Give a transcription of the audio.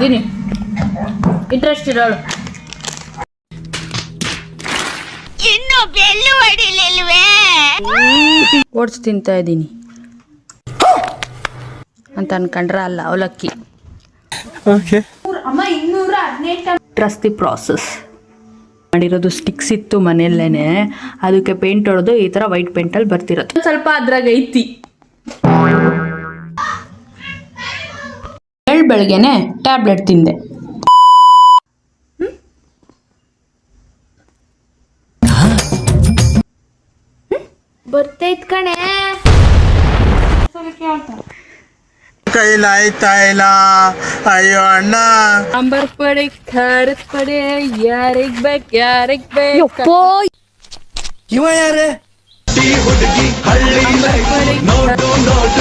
ಇದೀನಿ ಇಂಟ್ರೆಸ್ಟ್ ಇರೋಳು. ಇನ್ನು bell ಹೊಡಿಲಿಲ್ವೇ? Oats ತಿಂತಾ ಇದ್ದೀನಿ ಅಂತ ಅನ್ಕೊಂಡ್ರ ಅಲ್ಲ, ಅವಲಕ್ಕಿ. ಅಮ್ಮ 218 ಟ್ರಸ್ಟ್ ದಿ ಪ್ರಾಸೆಸ್ ಮಾಡಿರೋದು. ಸ್ಟಿಕ್ಸ್ ಇತ್ತು ಮನೆಯಲ್ಲೇನೆ, ಅದಕ್ಕೆ ಪೇಂಟ್ ಹೊಡೆದು ಈ ತರ ವೈಟ್ ಪೇಂಟಲ್ಲಿ ಬರ್ತಿರೋದು. ಸ್ವಲ್ಪ ಅದ್ರಾಗ ಐತಿ. ಬೆಳಗ್ಗೆನೆ ಟ್ಯಾಬ್ಲೆಟ್ ತಿಂದೆ. ಬರ್ತೈತ್ ಕಣೆ. ಕೈಲಾಯ್ತಾ ಇಲ್ಲ, ಅಯ್ಯೋ ಅಣ್ಣ. ಸಾಂಬಾರ್ ಪಡೆ, ಖಾರದ ಪಡೆ, ಯಾರಿಗ್ ಬೇಕು ಯಾರಿಗ್ ಬೇಕು. ಇವ ಯಾರೇ? ನೋಡು ನೋಡು